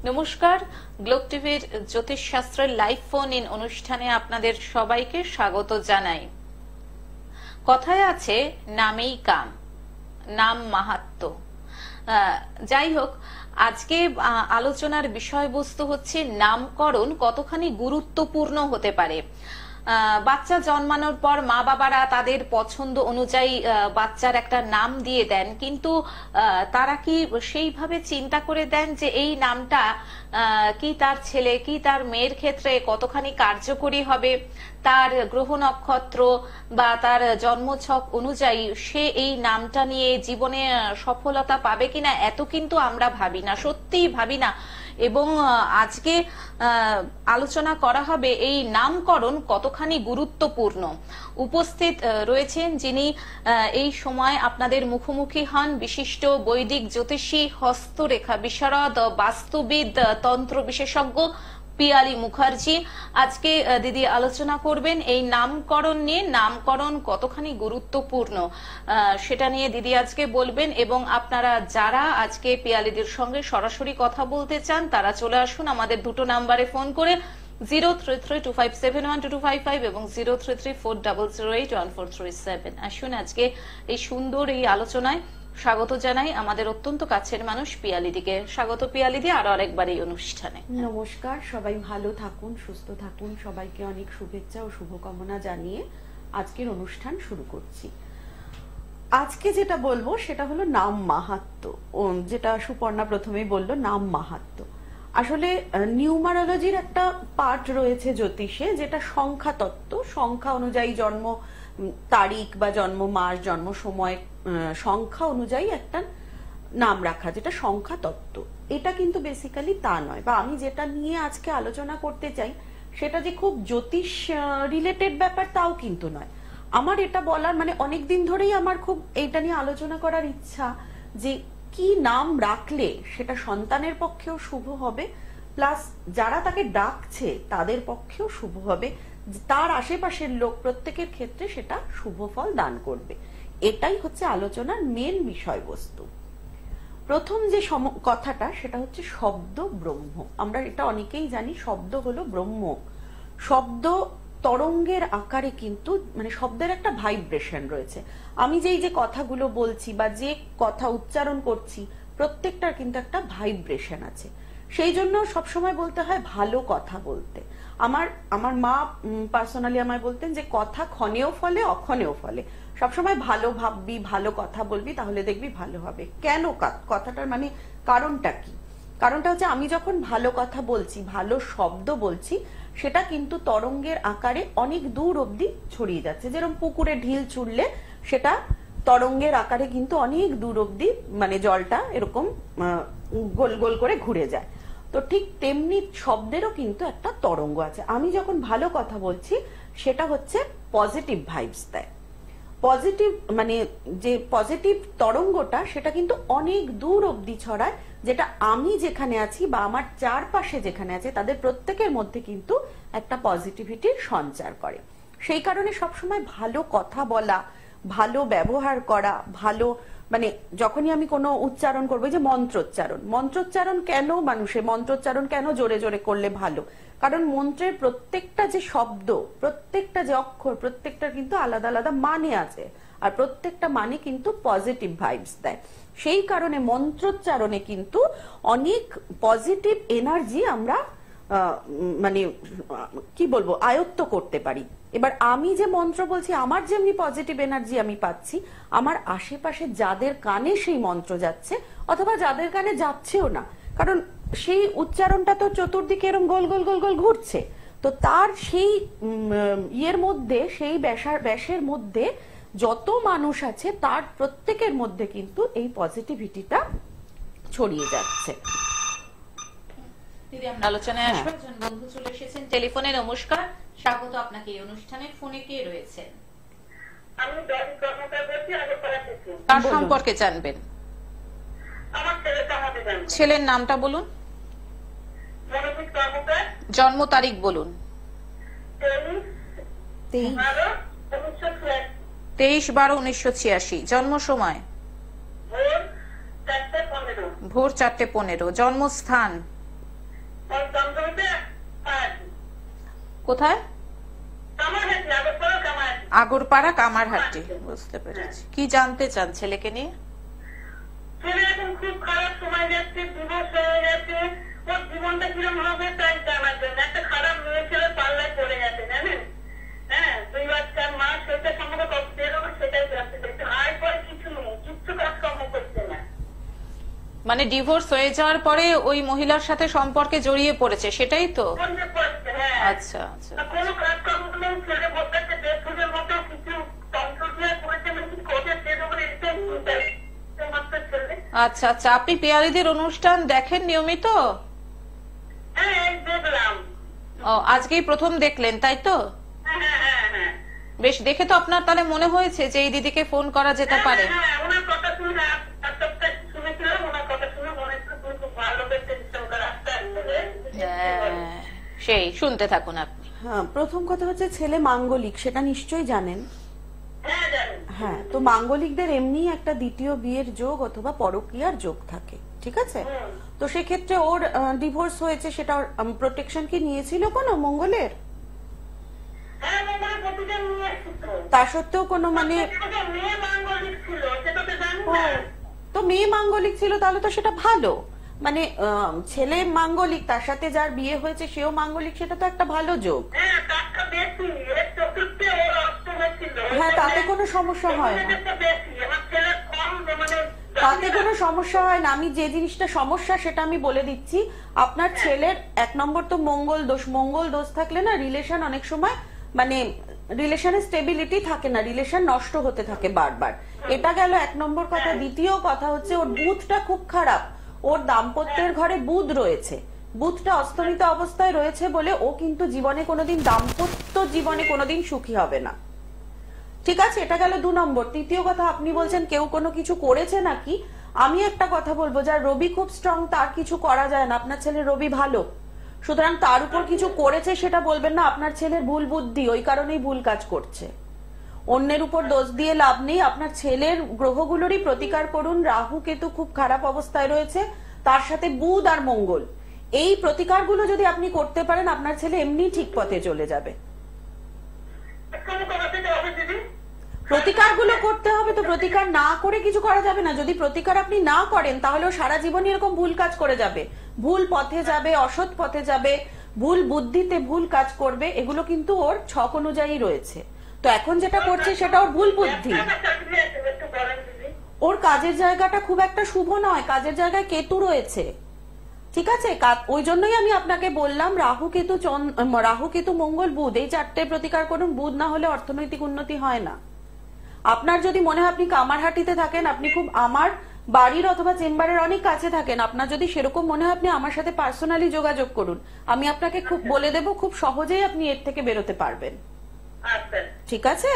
নমস্কার, গ্লোব টিভির জ্যোতিষশাস্ত্রের live phone in অনুষ্ঠানে আপনাদের সবাইকে স্বাগত জানাই। কথায় আছে নামেই কাম, নাম মাহাত্ম্য। যাই হোক, আজকে আলোচনার বিষয়বস্তু হচ্ছে নামকরণ কতখানি গুরুত্বপূর্ণ হতে পারে। বাচ্চা জন্মানোর পর মা বাবারা তাদের পছন্দ অনুযায়ী বাচ্চার একটা নাম দিয়ে দেন, কিন্তু তারা কি সেইভাবে চিন্তা করে দেন যে এই নামটা কি তার ছেলে কি তার মেয়ের ক্ষেত্রে কতখানি কার্যকরী হবে, তার গ্রহ নক্ষত্র বা তার জন্মছক অনুযায়ী সে এই নামটা নিয়ে জীবনে সফলতা পাবে কিনা, এত কিন্তু আমরা ভাবি না, সত্যিই ভাবি না। এবং আজকে আলোচনা করা হবে এই নামকরণ কতখানি গুরুত্বপূর্ণ। উপস্থিত রয়েছেন যিনি এই সময় আপনাদের মুখোমুখি হন, বিশিষ্ট বৈদিক জ্যোতিষী, হস্তরেখা বিশারদ, বাস্তুবিদ, তন্ত্র বিশেষজ্ঞ পিয়ালি মুখার্জি। আজকে দিদি আলোচনা করবেন এই নামকরণ নিয়ে, নামকরণ কতখানি গুরুত্বপূর্ণ সেটা নিয়ে দিদি আজকে বলবেন। এবং আপনারা যারা আজকে পিয়ালিদের সঙ্গে সরাসরি কথা বলতে চান তারা চলে আসুন আমাদের দুটো নাম্বারে ফোন করে, 0332571225 এবং 033400814337। আসুন আজকে এই সুন্দর এই আলোচনায় স্বাগত জানাই আমাদের অত্যন্ত কাছের মানুষ পিয়ালিদিকে। স্বাগত পিয়ালিদি আরো আরেকবার এই অনুষ্ঠানে। নমস্কার, সবাই ভালো থাকুন, সুস্থ থাকুন, সবাইকে অনেক শুভেচ্ছা ও শুভকামনা জানিয়ে আজকের অনুষ্ঠান শুরু করছি। আজকে যেটা বলবো সেটা হলো নাম মাহাত্ম্য, যেটা সুপর্ণা প্রথমেই বললো, নাম মাহাত্ম্য। আসলে নিউমারোলজির একটা পার্ট রয়েছে জ্যোতিষে, যেটা সংখ্যা তত্ত্ব, সংখ্যা অনুযায়ী জন্ম তারিখ বা জন্ম মাস, জন্ম সময় সংখ্যা অনুযায়ী একটা নাম রাখা, যেটা সংখ্যা তত্ত্ব। এটা কিন্তু বেসিক্যালি তা নয়, বা আমি যেটা নিয়ে আজকে আলোচনা করতে চাই সেটা যে খুব জ্যোতিষ রিলেটেড ব্যাপার তাও কিন্তু নয়। আমার এটা বলার মানে অনেকদিন ধরেই আমার খুব এইটা নিয়ে আলোচনা করার ইচ্ছা, যে কি নাম রাখলে সেটা সন্তানের পক্ষেও শুভ হবে, প্লাস যারা তাকে ডাকছে তাদের পক্ষেও শুভ হবে, তার আশেপাশের লোক প্রত্যেকের ক্ষেত্রে সেটা শুভ ফল দান করবে। এটাই হচ্ছে আলোচনার মেন বিষয়বস্তু। প্রথম যে কথাটা সেটা হচ্ছে শব্দ ব্রহ্ম। আমরা এটা অনেকেই জানি, শব্দ হলো ব্রহ্ম। শব্দ তরঙ্গের আকারে, কিন্তু মানে শব্দের একটা ভাইব্রেশন রয়েছে। আমি যে কথাগুলো বলছি বা যে কথা উচ্চারণ করছি প্রত্যেকটার কিন্তু একটা ভাইব্রেশন আছে। সেই জন্য সবসময় বলতে হয় ভালো কথা বলতে। আমার মা পার্সোনালি আমায় বলতেন যে কথা ক্ষণেও ফলে অক্ষণেও ফলে, সবসময় ভালো ভাববি, ভালো কথা বলবি, তাহলে দেখবি ভালো হবে। কেন কথাটার মানে কারণটা কি? কারণটা হচ্ছে আমি যখন ভালো কথা বলছি, ভালো শব্দ বলছি, সেটা কিন্তু তরঙ্গের আকারে অনেক দূর অব্দি ছড়িয়ে যাচ্ছে। যেরকম পুকুরে ঢিল ছুড়লে সেটা তরঙ্গের আকারে কিন্তু অনেক দূর অব্দি, মানে জলটা এরকম গোল গোল করে ঘুরে যায়। তো ঠিক তেমনি শব্দেরও কিন্তু একটা তরঙ্গ আছে। আমি যখন ভালো কথা বলছি সেটা হচ্ছে পজিটিভ ভাইবস দেয়। পজিটিভ মানে যে পজিটিভ তরঙ্গটা সেটা কিন্তু অনেক দূর অব্দি ছড়ায়, যেটা আমি যেখানে আছি বা আমার চারপাশে যেখানে আছে তাদের প্রত্যেকের মধ্যে কিন্তু একটা পজিটিভিটির সঞ্চার করে। সেই কারণে সবসময় ভালো কথা বলা, ভালো ব্যবহার করা, ভালো মানে যখনই আমি কোনো উচ্চারণ করবো, যে মন্ত্রোচ্চারণ কেন মানুষের মন্ত্রোচ্চারণ কেন জোরে জোরে করলে ভালো? কারণ মন্ত্রের প্রত্যেকটা যে শব্দ, প্রত্যেকটা যে অক্ষর, প্রত্যেকটার কিন্তু আলাদা আলাদা মানে আছে, আর প্রত্যেকটা মানে কিন্তু পজিটিভ ভাইবস দেয়। সেই কারণে মন্ত্রোচ্চারণে কিন্তু অনেক পজিটিভ এনার্জি আমরা মানে কি বলবো আয়ত্ত করতে পারি। এবার আমি যে মন্ত্র বলছি, আমার যেমনি পজিটিভ এনার্জি আমি পাচ্ছি, আমার আশেপাশে যাদের কানে সেই মন্ত্র যাচ্ছে অথবা যাদের কানে যাচ্ছেও না, কারণ সেই উচ্চারণটা তো চতুর্দিকে এরকম গোল গোল গোল গোল ঘুরছে, তো তার সেই ইয়ের মধ্যে, সেই ব্যাসের মধ্যে যত মানুষ আছে তার প্রত্যেকের মধ্যে কিন্তু এই পজিটিভিটিটা ছড়িয়ে যাচ্ছে। দিদি আমরা আলোচনায় আসবো। একজন বন্ধু চলে এসেছেন টেলিফোনে। নমস্কার, স্বাগত আপনাকে এই অনুষ্ঠানে। ফোনে কে রয়েছেন? আমি কার সম্পর্কে জানবেন? আমার ছেলের নামটা বলুন, জন্ম তারিখ বলুন। 23/12/1986। জন্ম সময় ভোর 4:15। জন্মস্থান কোথায়? কামারহাটি, আগরপাড়া কামারহাটি। আগরপাড়া কামারহাটি, বুঝতে পেরেছি। কি জানতে চান ছেলেকে নিয়ে? ছেলে এখন খুব খারাপ সময় যাচ্ছে, ডিভোর্স হয়ে গেছে, ওর জীবনটা কিরম হবে তাই জানার জন্য। একটা খারাপ মেয়ে ছেলে পাল্লায় পড়ে গেছে, জানেন? হ্যাঁ, 2 বাচ্চার মা, সেটা সম্বন্ধে কত বেরোবে সেটাই জানতে চাইছে। আয় পরে কিছু নেই, কিচ্ছু কাজকর্ম করছে না। মানে ডিভোর্স হয়ে যাওয়ার পরে ওই মহিলার সাথে সম্পর্কে জড়িয়ে পড়েছে, সেটাই তো? বন্ধে পড়ছে, হ্যাঁ। আচ্ছা আচ্ছা। আর কোনো কাজকর্ম নেই, ছেলে বসে আছে, বেফুজের মতো কিছু কন্ট্রোল করেছে, মানে কিছু করে বেরোবে, এটাই চিন্তায়। মাত্র ছেলে। আচ্ছা আচ্ছা, আপনি পিয়ালিদির অনুষ্ঠান দেখেন নিয়মিত? হ্যাঁ, এই দেখলাম। ও, আজকেই প্রথম দেখলেন তাই তো? হ্যাঁ, হ্যাঁ, হ্যাঁ, হ্যাঁ। বেশ, দেখে তো আপনার তাহলে মনে হয়েছে যে এই দিদিকে ফোন করা যেতে পারে। হ্যাঁ, ওনার কথা শুনে শুনেছিলাম, ওনার কথা শুনে মনে হচ্ছে খুব ভালো ব্যক্তি রাস্তা হ্যাঁ, সেই শুনতে থাকুন আপনি। হ্যাঁ, প্রথম কথা হচ্ছে ছেলে মাঙ্গলিক, সেটা নিশ্চয়ই জানেন। হ্যাঁ, জানি। হ্যাঁ, তো মাঙ্গলিকদের এমনি একটা দ্বিতীয় বিয়ের যোগ অথবা পরকীয়ার যোগ থাকে, ঠিক আছে? তো সেক্ষেত্রে ওর ডিভোর্স হয়েছে, সেটা প্রোটেকশন কি নিয়েছিল কোনো মঙ্গলের? হ্যাঁ, মঙ্গলের প্রতিদিন নিয়ে এসেছিল। তা সত্ত্বেও কোনো মানে মেয়ে মাঙ্গলিক ছিল, সেটা তো জানি ও, না। তো মেয়ে মাঙ্গলিক ছিল, তাহলে তো সেটা ভালো। মানে ছেলে মাঙ্গলিক, তার সাথে যার বিয়ে হয়েছে সেও মাঙ্গলিক, সেটা তো একটা ভালো যোগ। হ্যাঁ, তারটা বেশি, এর চতুর্থে ওর অষ্টমে ছিল। হ্যাঁ, তাতে কোনো সমস্যা হয় না, এটা বেশি, আমার ছেলে কম, মানে তাতে কোনো সমস্যা হয় না। আমি যে জিনিসটা সমস্যা সেটা আমি বলে দিচ্ছি। আপনার ছেলের 1 নম্বর তো মঙ্গল দোষ। মঙ্গল দোষ থাকলে না রিলেশন অনেক সময় মানে রিলেশনের স্টেবিলিটি থাকে না, রিলেশন নষ্ট হতে থাকে বারবার। এটা গেল 1 নম্বর কথা। দ্বিতীয় কথা হচ্ছে ওর বুধটা খুব খারাপ। ওর দাম্পত্যের ঘরে বুধ রয়েছে, বুধটা অস্তমিত অবস্থায় রয়েছে বলে ও কিন্তু জীবনে কোনোদিন দাম্পত্য জীবনে কোনোদিন সুখী হবে না, ঠিক আছে? এটা গেল 2 নম্বর। তৃতীয় কথা, আপনি বলছেন কেউ কোনো কিছু করেছে নাকি। আমি একটা কথা বলবো, যার রবি খুব স্ট্রং তার কিছু করা যায় না। আপনার ছেলের রবি ভালো, সুতরাং তার উপর কিছু করেছে সেটা বলবেন না। আপনার ছেলের ভুল বুদ্ধি, ওই কারণেই ভুল কাজ করছে। অন্যের উপর দোষ দিয়ে লাভ নেই। আপনার ছেলের গ্রহগুলোরই প্রতিকার করুন। রাহু কেতু খুব খারাপ অবস্থায় রয়েছে, তার সাথে বুধ আর মঙ্গল। এই প্রতিকারগুলো যদি আপনি করতে পারেন, আপনার ছেলে এমনি ঠিক পথে চলে যাবে। কোনো কমাতে হবে দিদি। প্রতিকারগুলো করতে হবে, তো প্রতিকার না করে কিছু করা যাবে না। যদি প্রতিকার আপনি না করেন তাহলে ও সারা জীবন এরকম ভুল কাজ করে যাবে, ভুল পথে যাবে, অসৎ পথে যাবে, ভুল বুদ্ধিতে ভুল কাজ করবে। এগুলো কিন্তু ওর ছক অনুযায়ী রয়েছে। তো এখন যেটা করছে সেটা ওর ভুল বুদ্ধি। একটু বলেন দিদি। ওর কাজের জায়গাটা খুব একটা শুভ নয়, কাজের জায়গায় কেতু রয়েছে, ঠিক আছে? ওই জন্যই আমি আপনাকে বললাম রাহু কেতু মঙ্গল বুধ, এই 4টে প্রতিকার করুন। বুধ না হলে অর্থনৈতিক উন্নতি হয় না। আপনার যদি মনে হয় আপনি কামারহাটিতে থাকেন, আপনি খুব আমার বাড়ির অথবা চেম্বারের অনেক কাছে থাকেন, আপনার যদি সেরকম মনে হয় আপনি আমার সাথে পার্সোনালি যোগাযোগ করুন। আমি আপনাকে খুব বলে দেব, খুব সহজেই আপনি এর থেকে বেরোতে পারবেন, আচ্ছা, ঠিক আছে?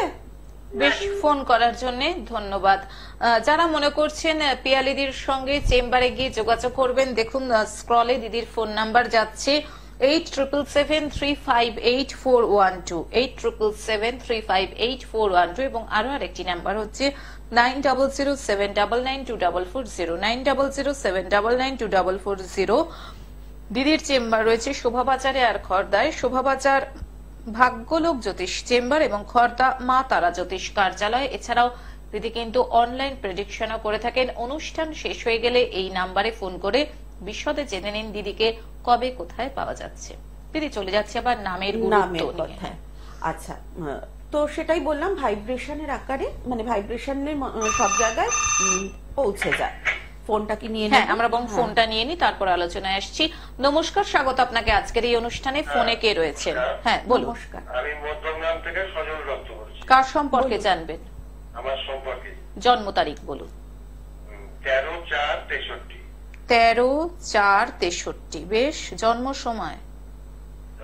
বেশ, ফোন করার জন্য ধন্যবাদ। যারা মনে করছেন পিয়ালি দিদির সঙ্গে চেম্বারে গিয়ে যোগাযোগ করবেন, দেখুন স্ক্রলে দিদির ফোন নাম্বার যাচ্ছে 8777358412, 8777358412, এবং আরো আরেকটি নাম্বার হচ্ছে 9007992440, 9007992440। দিদির চেম্বার রয়েছে শোভাবাজারে আর খড়দায়। শোভাবাজার ভাগ্যলোক জ্যোতিষ চেম্বার এবং খড়দা মা তারা জ্যোতিষ কার্যালয়। এছাড়াও দিদি কিন্তু অনলাইন প্রেডিকশনও করে থাকেন। অনুষ্ঠান শেষ হয়ে গেলে এই নাম্বারে ফোন করে বিশদে জেনে নিন দিদিকে কবে কোথায় পাওয়া যাচ্ছে। দিদি, চলে যাচ্ছে আবার নামের গুরুত্ব নিয়ে। আচ্ছা, তো সেটাই বললাম, ভাইব্রেশনের আকারে, মানে ভাইব্রেশনের সব জায়গায় পৌঁছে যায়। ফোনটা কি নিয়ে? হ্যাঁ, আমরা ফোনটা নিয়ে নিই, তারপর আলোচনায় আসছি। নমস্কার, স্বাগত আপনাকে আজকের এই অনুষ্ঠানে। ফোনে কে রয়েছেন? হ্যাঁ, বলুন। নমস্কার। আমি মধ্যমগ্রাম থেকে সজল দত্ত বলছি। কার সম্পর্কে জানবেন? আমার সম্পর্কে জন্ম তারিখ বলুন। 13/4/63। 13/4/63। বেশ, জন্ম সময়?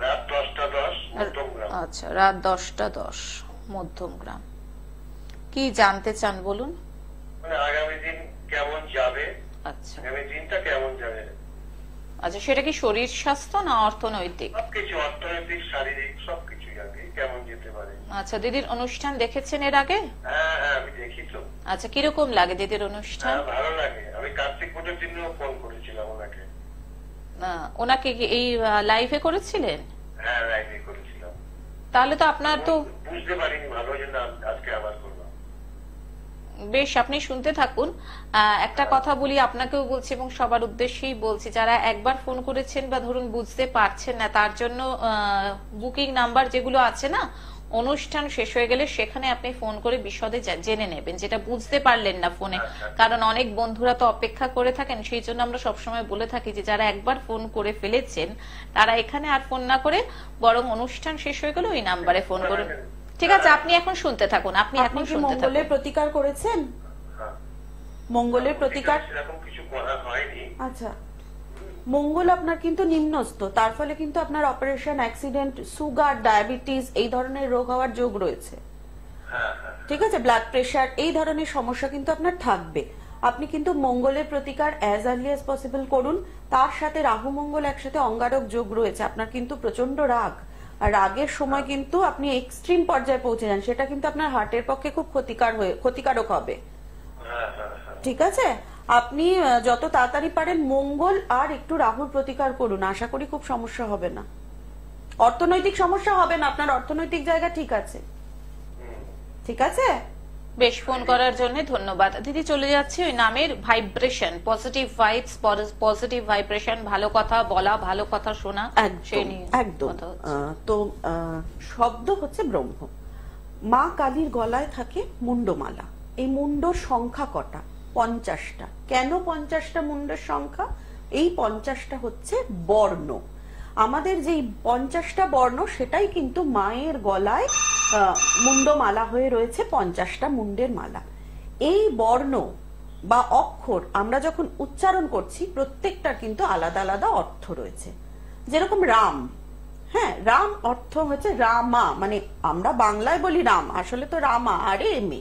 রাত 10টা 10 মধ্যমগ্রাম। আচ্ছা, রাত 10টা 10 মধ্যমগ্রাম। কি জানতে চান বলুন। মানে আগামী দিন কেমন যাবে, আচ্ছা আগামী দিনটা কেমন যাবে। আচ্ছা, সেটা কি শরীর স্বাস্থ্য না অর্থনৈতিক? সবকিছু, অর্থনৈতিক, শারীরিক সবকিছু আর কি, কেমন যেতে পারে। আচ্ছা, দিদির অনুষ্ঠান দেখেছেন এর আগে? হ্যাঁ হ্যাঁ, আমি দেখি তো। আচ্ছা, কিরকম লাগে দিদির অনুষ্ঠান? হ্যাঁ, ভালো লাগে। আমি কার্তিক পুজোর দিনেও ফোন করেছিলাম ওনাকে। ওনাকে কি এই লাইভে করেছিলেন? হ্যাঁ, লাইভে করেছিলাম। তাহলে তো আপনার তো বুঝতে পারিনি, ভালো জন্য আজকে আবার করলাম। বেশ, আপনি শুনতে থাকুন। একটা কথা বলি, আপনাকেও বলছি এবং সবার উদ্দেশ্যেই বলছি, যারা একবার ফোন করেছেন বা ধরুন বুঝতে পারছেন না, তার জন্য বুকিং নাম্বার যেগুলো আছে না, অনুষ্ঠান শেষ হয়ে গেলে সেখানে আপনি ফোন করে বিশদে জেনে নেবেন, যেটা বুঝতে পারলেন না ফোনে। কারণ অনেক বন্ধুরা তো অপেক্ষা করে থাকেন, সেই জন্য আমরা সবসময় বলে থাকি যে যারা একবার ফোন করে ফেলেছেন তারা এখানে আর ফোন না করে বরং অনুষ্ঠান শেষ হয়ে গেলে ওই নাম্বারে ফোন করুন। ঠিক আছে, আপনি এখন শুনতে থাকুন। আপনি আপনি এখন কি শুনতে মঙ্গলের থাকুন। প্রতিকার করেছেন? হ্যাঁ। মঙ্গলের প্রতিকার, সেরকম কিছু করা হয়নি। আচ্ছা, মঙ্গল আপনার কিন্তু নিম্নস্থ, তার ফলে কিন্তু আপনার অপারেশন, অ্যাক্সিডেন্ট, সুগার, ডায়াবেটিস এই ধরনের রোগ হওয়ার যোগ রয়েছে। হ্যাঁ হ্যাঁ। ঠিক আছে, ব্লাড প্রেশার এই ধরনের সমস্যা কিন্তু আপনার থাকবে। আপনি কিন্তু মঙ্গলের প্রতিকার অ্যাজ আর্লি অ্যাজ পসিবল করুন। তার সাথে রাহু মঙ্গল একসাথে অঙ্গারক যোগ রয়েছে, আপনার কিন্তু প্রচন্ড রাগ, আর রাগের সময় কিন্তু আপনি এক্সট্রিম পর্যায়ে পৌঁছে যান, সেটা কিন্তু আপনার হার্টের পক্ষে খুব ক্ষতিকারক হবে। হ্যাঁ হ্যাঁ হ্যাঁ। ঠিক আছে, আপনি যত তাড়াতাড়ি পারেন মঙ্গল আর একটু রাহুর প্রতিকার করুন, আশা করি খুব সমস্যা হবে না, অর্থনৈতিক সমস্যা হবে না, আপনার অর্থনৈতিক জায়গা ঠিক আছে। ঠিক আছে, বেশ, ফোন করার জন্য ধন্যবাদ দিদি। চলে যাচ্ছে ওই নামের vibration, positive vibes, positive vibration, ভালো কথা বলা, ভালো কথা শোনা, সেই নিয়ে একদম। কথা হচ্ছে। তো শব্দ হচ্ছে ব্রহ্ম। মা কালীর গলায় থাকে মুন্ডমালা। এই মুন্ডর সংখ্যা কটা? 50টা। কেন 50টা মুন্ডের সংখ্যা? এই 50টা হচ্ছে বর্ণ। আমাদের যেই 50টা বর্ণ, সেটাই কিন্তু মায়ের গলায় মুন্ডমালা হয়ে রয়েছে, 50টা মুন্ডের মালা। এই বর্ণ বা অক্ষর আমরা যখন উচ্চারণ করছি, প্রত্যেকটার কিন্তু আলাদা আলাদা অর্থ রয়েছে। যেরকম রাম, হ্যাঁ, রাম অর্থ হচ্ছে রামা, মানে আমরা বাংলায় বলি রাম, আসলে তো রামা, আরে এমে।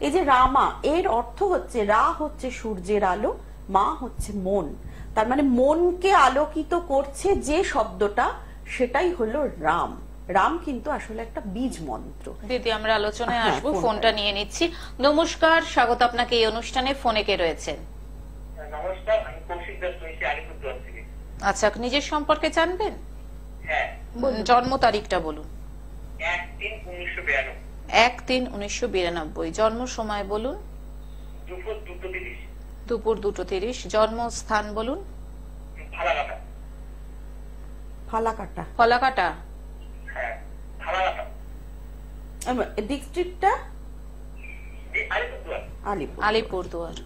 এই যে রামা, এর অর্থ হচ্ছে রা হচ্ছে সূর্যের আলো, মা হচ্ছে মন। তার মানে মনকে আলোকিত করছে যে শব্দটা, সেটাই হলো রাম। রাম কিন্তু আসলে একটা বীজ মন্ত্র। দিদি, আমরা আলোচনায় হ্যাঁ, আসবো, ফোনটা ফোনটা নিয়ে নিচ্ছি। নমস্কার, স্বাগত আপনাকে এই অনুষ্ঠানে। ফোনে কে রয়েছেন? নমস্কার, আমি কৌশিক দাস রয়েছি আলিপুরদুয়ার থেকে। আচ্ছা, নিজের সম্পর্কে জানবেন? হ্যাঁ। জন্ম তারিখটা বলুন। 1-3-1992। 1-3-1992। জন্ম সময় বলুন। দুপুর 2:30। দুপুর 2:30। জন্মস্থান বলুন। ফালাকাটা। ফালাকাটা। ফলাকাটা। হ্যাঁ, ফালাকাটা। ডিস্ট্রিক্টটা আলিপুরদুয়ার। আলিপুর। আলিপুরদুয়ার।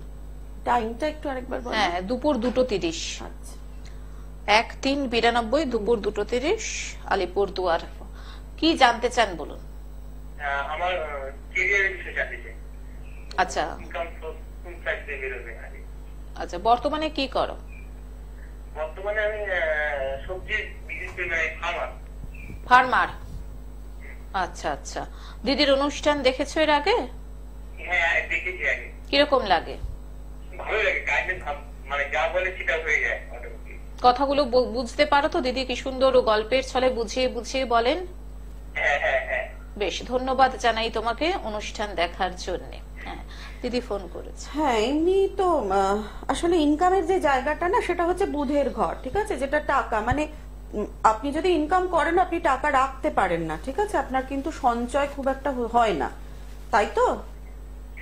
টাইমটা একটু আরেকবার বলুন। হ্যাঁ, দুপুর 2:30। আচ্ছা, 1-3-92, দুপুর 2:30, আলিপুরদুয়ার। কি জানতে চান বলুন। আমার ক্যারিয়ারের বিষয়ে জানতে চাই। আচ্ছা ইনকাম সোর্স কোন সাইড থেকে বেরোবে আগে? আচ্ছা, বর্তমানে কি করো? বর্তমানে আমি সবজির বিজনেস করি, মানে ফার্মার। ফার্মার। আচ্ছা আচ্ছা। দিদির অনুষ্ঠান দেখেছো এর আগে? হ্যাঁ, দেখেছি আগে। কিরকম লাগে? ভালো লাগে, গাইডেন্স মানে যা বলে সেটা হয়ে যায় অটোমেটিক। কথাগুলো বুঝতে পারো তো? দিদি কি সুন্দর ও গল্পের ছলে বুঝিয়ে বুঝিয়ে বলেন। হ্যাঁ হ্যাঁ হ্যাঁ। বেশ, ধন্যবাদ জানাই তোমাকে অনুষ্ঠান দেখার জন্য। হ্যাঁ, দিদি ফোন করেছে। হ্যাঁ, এমনি তো আসলে ইনকামের যে জায়গাটা না, সেটা হচ্ছে বুধের ঘর। ঠিক আছে, যেটা টাকা, মানে আপনি যদি ইনকাম করেন, আপনি টাকা রাখতে পারেন না। ঠিক আছে, আপনার কিন্তু সঞ্চয় খুব একটা হয় না, তাই তো?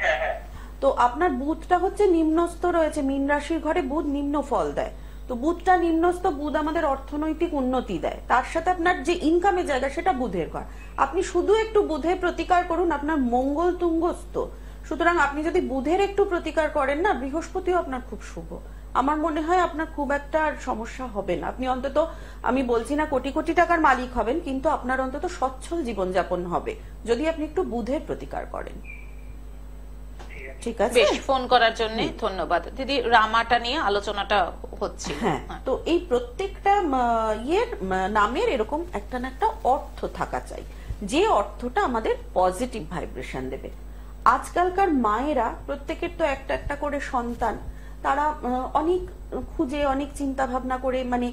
হ্যাঁ হ্যাঁ। তো আপনার বুধটা হচ্ছে নিম্নস্থ রয়েছে, মীন রাশির ঘরে বুধ নিম্ন ফল দেয়। তো বুধটা নিম্নস্থ, বুধ আমাদের অর্থনৈতিক উন্নতি দেয়, তার সাথে আপনার যে ইনকামের জায়গা, সেটা বুধের ঘর। আপনি শুধু একটু বুধের প্রতিকার করুন, আপনার মঙ্গল তুঙ্গস্থ, সুতরাং আপনি যদি বুধের একটু প্রতিকার করেন না, বৃহস্পতিও আপনার খুব শুভ। আমার মনে হয় আপনার খুব একটা আর সমস্যা হবে না। আপনি অন্তত, আমি বলছি না কোটি কোটি টাকার মালিক হবেন, কিন্তু আপনার অন্তত সচ্ছল জীবনযাপন হবে যদি আপনি একটু বুধের প্রতিকার করেন। ঠিক আছে, বেশ, ফোন করার জন্য ধন্যবাদ দিদি। রামাটা নিয়ে আলোচনাটা হচ্ছে। হ্যাঁ, তো এই প্রত্যেকটা নামের এরকম একটা না একটা অর্থ থাকা চাই, যে অর্থটা আমাদের পজিটিভ ভাইব্রেশন দেবে। আজকালকার মায়েরা প্রত্যেকের তো একটা একটা করে সন্তান, তারা অনেক খুঁজে, অনেক চিন্তা ভাবনা করে, মানে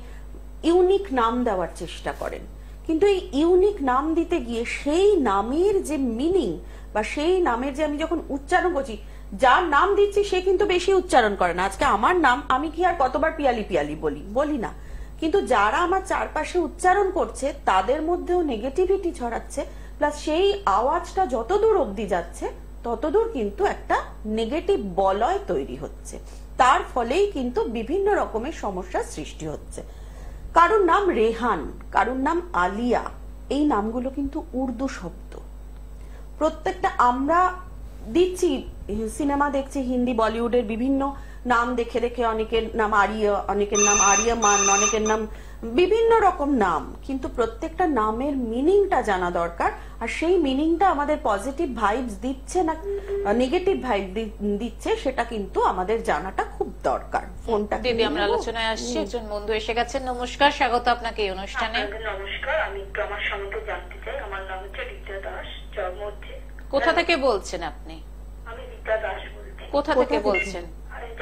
ইউনিক নাম দেওয়ার চেষ্টা করেন, কিন্তু এই ইউনিক নাম দিতে গিয়ে সেই নামের যে মিনিং বা সেই নামের যে, আমি যখন উচ্চারণ করছি, যার নাম দিচ্ছি সে কিন্তু বেশি উচ্চারণ করে না। আজকে আমার নাম, আমি কি আর কতবার পিয়ালি পিয়ালি বলি না, কিন্তু যারা আমার চারপাশে উচ্চারণ করছে তাদের মধ্যেও নেগেটিভিটি ছড়াচ্ছে, প্লাস সেই আওয়াজটা যতদূর অবধি যাচ্ছে ততদূর কিন্তু একটা নেগেটিভ বলয় তৈরি হচ্ছে। তার ফলেই কিন্তু বিভিন্ন রকমের সমস্যার সৃষ্টি হচ্ছে। কারোর নাম রেহান, কারোর নাম আলিয়া, এই নামগুলো কিন্তু উর্দু শব্দ। প্রত্যেকটা আমরা দিচ্ছি, সিনেমা দেখছি হিন্দি বলিউডের বিভিন্ন নাম দেখে দেখে, অনেকের নাম আরিয়া, অনেকের নাম আরিয়ামান, অনেকের নাম বিভিন্ন রকম নাম, কিন্তু প্রত্যেকটা নামের মিনিংটা জানা দরকার। আর সেই মিনিংটা আমাদের পজিটিভ ভাইবস দিচ্ছে না নেগেটিভ ভাইব দিচ্ছে, সেটা কিন্তু আমাদের জানাটা খুব দরকার। ফোনটা দিদি আমরা আলোচনায় আসছি, একজন বন্ধু এসে গেছেন। নমস্কার, স্বাগত আপনাকে এই অনুষ্ঠানে। নমস্কার, আমি একটু আমার সম্বন্ধে জানতে চাই। আমার নাম হচ্ছে রীতা দাস, জন্ম হচ্ছে। কোথা থেকে বলছেন আপনি? আমি রীতা দাস বলছি। কোথা থেকে বলছেন?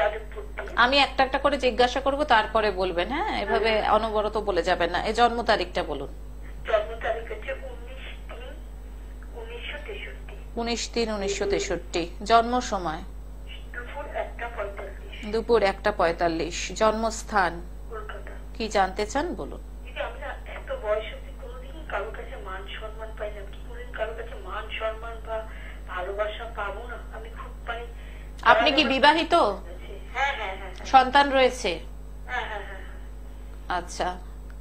যাদবপুর থেকে। আমি একটা একটা করে জিজ্ঞাসা করব, তারপরে বলবেন। হ্যাঁ, এভাবে অনবরত বলে যাবেন না। এই জন্ম তারিখটা বলুন। জন্ম তারিখ হচ্ছে 19/3/1963। 19/3/1963। জন্ম সময় দুপুর 1:45। দুপুর 1:45। জন্মস্থান কলকাতা। কি জানতে চান বলুন। দিদি, আমি না এত বয়স অব্দি কোনোদিন কারোর কাছে মান সম্মান পাইলাম, কি কোনোদিন কারোর কাছে মান সম্মান বা ভালোবাসা পাবো না। আমি খুব আপনি কি বিবাহিত? হ্যাঁ হ্যাঁ হ্যাঁ সন্তান রয়েছে? হ্যাঁ হ্যাঁ হ্যাঁ। আচ্ছা,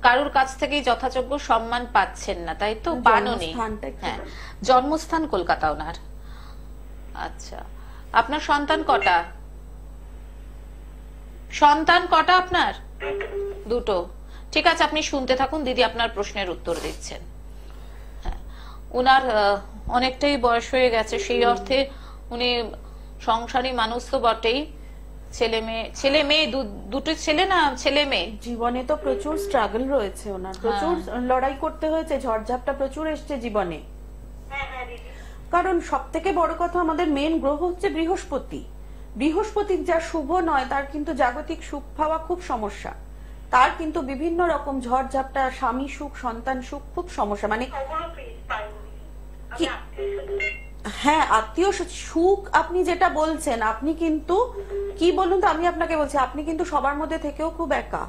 কারুর কাছ থেকেই যথাযোগ্য সম্মান পাচ্ছেন না, তাই তো? পাননি। জন্মস্থানটা কি? হ্যাঁ, জন্মস্থান কলকাতা ওনার। আচ্ছা, আপনার সন্তান কটা? সন্তান কটা আপনার? দুটো। ঠিক আছে, আপনি শুনতে থাকুন, দিদি আপনার প্রশ্নের উত্তর দিচ্ছেন। হ্যাঁ, উনার অনেকটাই বয়স হয়ে গেছে, সেই অর্থে উনি সংসারী মানুষ তো বটেই। ছেলে মেয়ে দুটো ছেলে না ছেলে মেয়ে? জীবনে তো প্রচুর স্ট্রাগল রয়েছে ওনার, প্রচুর লড়াই করতে হয়েছে, ঝড়ঝাপটা প্রচুর এসছে জীবনে। কারণ সব থেকে বড় কথা, আমাদের মেন গ্রহ হচ্ছে বৃহস্পতি। বৃহস্পতি যা শুভ নয়, তার কিন্তু জাগতিক সুখ পাওয়া খুব সমস্যা। তার কিন্তু বিভিন্ন রকম ঝড়ঝাপটা, স্বামী সুখ, সন্তান সুখ খুব সমস্যা। মানে হ্যাঁ, আত্মীয় সুখ আপনি যেটা বলছেন, আপনি কিন্তু কি বলুন তো, আমি আপনাকে বলছি, আপনি কিন্তু সবার মধ্যে থেকেও খুব একা।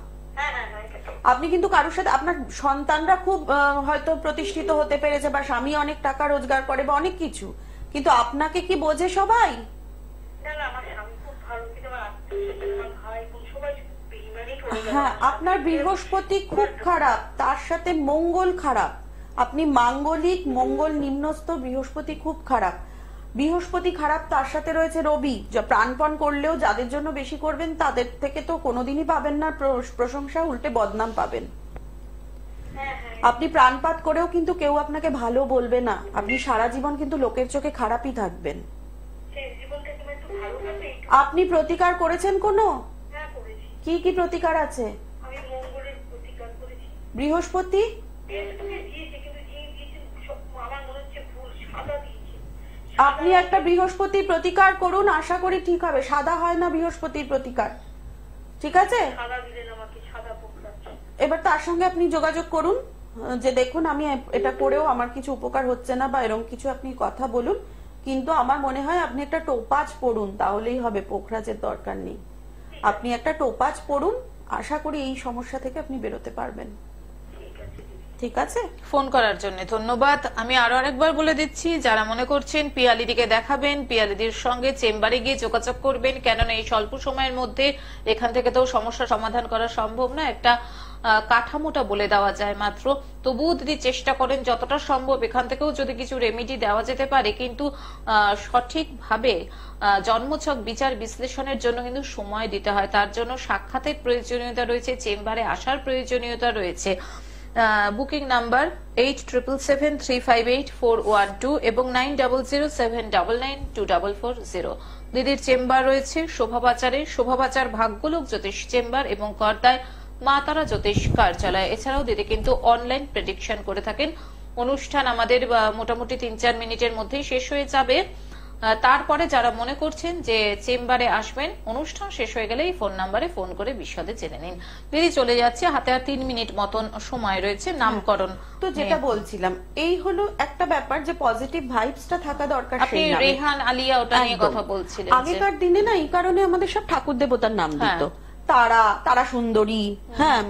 আপনি কিন্তু কারোর সাথে, আপনার সন্তানরা খুব হয়তো প্রতিষ্ঠিত হতে পেরেছে, বা স্বামী অনেক টাকা রোজগার করে, বা অনেক কিছু, কিন্তু আপনাকে কি বোঝে সবাই? হ্যাঁ, আপনার বৃহস্পতি খুব খারাপ, তার সাথে মঙ্গল খারাপ। আপনি মাঙ্গলিক, মঙ্গল নিম্নস্থ, বৃহস্পতি খুব খারাপ। বৃহস্পতি খারাপ, তার সাথে রয়েছে রবি। প্রাণপণ করলেও যাদের জন্য বেশি করবেন তাদের থেকে তো কোনোদিনই পাবেন না প্রশংসা, উল্টে বদনাম পাবেন। আপনি প্রাণপাত করেও কিন্তু কেউ আপনাকে ভালো বলবে না, আপনি সারা জীবন কিন্তু লোকের চোখে খারাপই থাকবেন। আপনি প্রতিকার করেছেন কোনো? কি কি প্রতিকার আছে? বৃহস্পতি আপনি একটা বৃহস্পতি প্রতিকার করুন, আশা করি ঠিক হবে। সাদা হয় না বৃহস্পতির প্রতিকার, ঠিক আছে? এবার তার সঙ্গে আপনি যোগাযোগ করুন, যে দেখুন আমি এটা করেও আমার কিছু উপকার হচ্ছে না, বা এরকম কিছু আপনি কথা বলুন। কিন্তু আমার মনে হয় আপনি একটা টোপাজ পড়ুন, তাহলেই হবে, পোখরাজের দরকার নেই। আপনি একটা টোপাজ পড়ুন, আশা করি এই সমস্যা থেকে আপনি বেরোতে পারবেন। ঠিক আছে, ফোন করার জন্য ধন্যবাদ। আমি আরো আরেকবার বলে দিচ্ছি, যারা মনে করছেন পিয়ালিদিকে দেখাবেন, পিয়ালিদির সঙ্গে চেম্বারে গিয়ে যোগাযোগ করবেন, কেননা এই স্বল্প সময়ের মধ্যে এখান থেকে তো সমস্যা সমাধান করা সম্ভব না। একটা কাঠামোটা বলে দেওয়া যায় মাত্র, তবুও যদি চেষ্টা করেন যতটা সম্ভব এখান থেকেও যদি কিছু রেমেডি দেওয়া যেতে পারে, কিন্তু সঠিকভাবে জন্মছক বিচার বিশ্লেষণের জন্য কিন্তু সময় দিতে হয়। তার জন্য সাক্ষাতের প্রয়োজনীয়তা রয়েছে, চেম্বারে আসার প্রয়োজনীয়তা রয়েছে। বুকিং নাম্বার 8773584112 এবং 9007992440। দিদির চেম্বার রয়েছে শোভাবাজারে, শোভাবাজার ভাগ্যলোক জ্যোতিষ চেম্বার এবং কর্তায় মা তারা জ্যোতিষ কার্যালয়। এছাড়াও দিদি কিন্তু অনলাইন প্রেডিকশন করে থাকেন। অনুষ্ঠান আমাদের মোটামুটি 3-4 মিনিটের মধ্যেই শেষ হয়ে যাবে। তারপরে যারা মনে করছেন যে চেম্বারে আসবেন, অনুষ্ঠান শেষ হয়ে গেলে এই ফোন নাম্বারে ফোন করে বিশদে জেনে নিন। দিদি চলে যাচ্ছে, হাতে আর 3 মিনিট মতন সময় রয়েছে। নামকরণ তো যেটা বলছিলাম, এই হলো একটা ব্যাপার যে পজিটিভ ভাইবসটা থাকা দরকার। আপনি রেহান আলিয়া ওটা নিয়ে কথা বলছিলেন। আগেকার দিনে না এই কারণে আমাদের সব ঠাকুর দেবতার নাম দিত, তারা, তারা সুন্দরী, হ্যাঁ,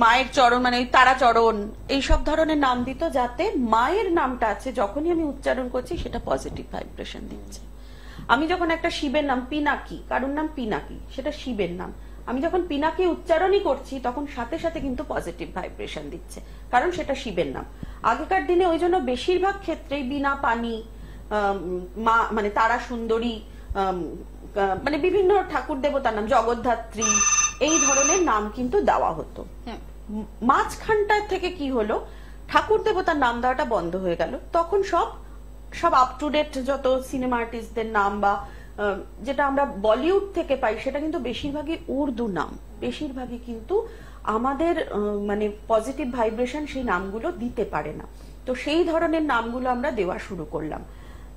মায়ের চরণ মানে ওই তারা চরণ, এইসব ধরনের নাম দিত, যাতে মায়ের নামটা আছে যখনই আমি উচ্চারণ করছি সেটা পজিটিভ ভাইব্রেশন দিচ্ছে। আমি যখন একটা শিবের নাম পিনাকি, কারোর নাম পিনাকি, সেটা শিবের নাম, আমি যখন পিনাকি উচ্চারণই করছি তখন সাথে সাথে কিন্তু পজিটিভ ভাইব্রেশন দিচ্ছে, কারণ সেটা শিবের নাম। আগেকার দিনে ওই জন্য বেশিরভাগ ক্ষেত্রেই বিনা পানি, মা মানে তারা সুন্দরী, মানে বিভিন্ন ঠাকুর দেবতার নাম, জগদ্ধাত্রী, এই ধরনের নাম কিন্তু দেওয়া হতো। মাঝখানটা থেকে কি হলো, ঠাকুর দেবতার নাম দেওয়াটা বন্ধ হয়ে গেল। তখন সব আপ টু ডেট যত সিনেমা আর্টিস্টদের নাম বা যেটা আমরা বলিউড থেকে পাই সেটা কিন্তু বেশিরভাগই উর্দু নাম, বেশিরভাগই কিন্তু আমাদের মানে পজিটিভ ভাইব্রেশন সেই নামগুলো দিতে পারে না। তো সেই ধরনের নামগুলো আমরা দেওয়া শুরু করলাম।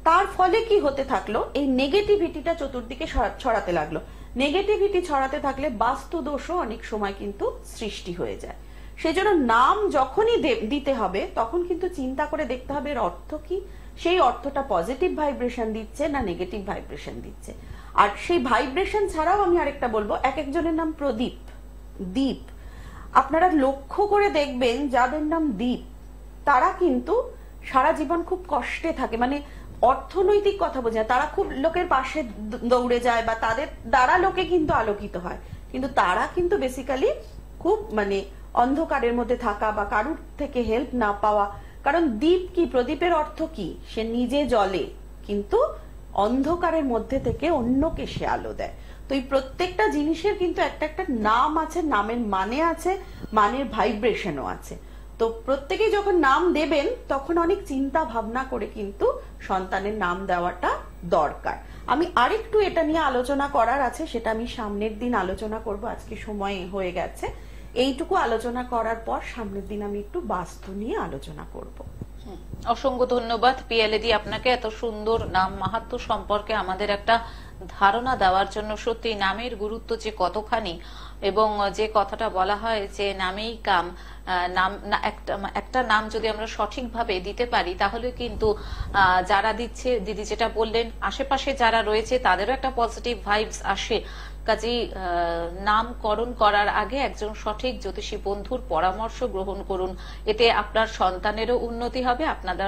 তার ফলে কি হতে থাকলো, এই নেগেটিভিটিটা চতুর্দিকে ছড়াতে লাগলো। নেগেটিভিটি ছড়াতে থাকলে বাস্তু দোষও অনেক সময় কিন্তু সৃষ্টি হয়ে যায়। সেজন্য নাম যখনই দিতে হবে তখন কিন্তু চিন্তা করে দেখতে হবে এর অর্থ কি, সেই অর্থটা পজিটিভ ভাইব্রেশন দিচ্ছে না নেগেটিভ ভাইব্রেশন দিচ্ছে। আর সেই ভাইব্রেশন ছাড়াও আমি আরেকটা বলবো, এক একজনের নাম প্রদীপ, দীপ। আপনারা লক্ষ্য করে দেখবেন যাদের নাম দীপ তারা কিন্তু সারা জীবন খুব কষ্টে থাকে, মানে অর্থনৈতিক কথা বোঝায়, তারা খুব লোকের পাশে দৌড়ে যায় বা তাদের দ্বারা লোকে কিন্তু আলোকিত হয়, কিন্তু তারা কিন্তু বেসিক্যালি খুব মানে অন্ধকারের মধ্যে থাকা বা কারুর থেকে হেল্প না পাওয়া। কারণ দীপ কি, প্রদীপের অর্থ কি, সে নিজে জ্বলে কিন্তু অন্ধকারের মধ্যে থেকে অন্যকে সে আলো দেয়। তো এই প্রত্যেকটা জিনিসের কিন্তু একটা একটা নাম আছে, নামের মানে আছে, মানের ভাইব্রেশনও আছে। তো প্রত্যেকেই যখন নাম দেবেন তখন অনেক চিন্তা ভাবনা করে কিন্তু সন্তানের নাম দেওয়াটা দরকার। আমি আরেকটু এটা নিয়ে আলোচনা করার আছে, সেটা আমি সামনের দিন আলোচনা করব, আজকে সময় হয়ে গেছে। এইটুকু আলোচনা করার পর সামনের দিন আমি একটু বাস্তু নিয়ে আলোচনা করব। অসংখ্য ধন্যবাদ পিয়ালেদি আপনাকে এত সুন্দর নাম মাহাত্ম্য সম্পর্কে আমাদের একটা ধারণা দেওয়ার জন্য। সত্যি নামের গুরুত্ব যে কতখানি, এবং যে কথাটা বলা হয় যে নামেই কাম, নাম একটা নাম যদি আমরা সঠিকভাবে দিতে পারি তাহলে কিন্তু যারা দিচ্ছে, দিদি যেটা বললেন, আশেপাশে যারা রয়েছে তাদেরও একটা পজিটিভ ভাইবস আসে। কাজেই নামকরণ করার আগে একজন সঠিক জ্যোতিষী বন্ধুর পরামর্শ গ্রহণ করুন, এতে আপনার সন্তানেরও উন্নতি হবে, আপনারা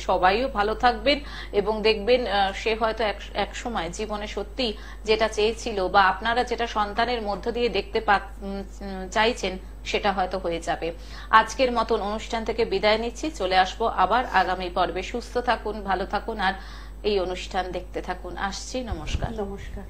সবাইও ভালো থাকবেন, এবং দেখবেন সে হয়তো এক সময় জীবনে সত্যি যেটা চেয়েছিল বা আপনারা যেটা সন্তানের মধ্য দিয়ে দেখতে চাইছেন সেটা হয়তো হয়ে যাবে। আজকের মতন অনুষ্ঠান থেকে বিদায় নিচ্ছি, চলে আসবো আবার আগামী পর্বে। সুস্থ থাকুন, ভালো থাকুন, আর এই অনুষ্ঠান দেখতে থাকুন। আসছি, নমস্কার। নমস্কার।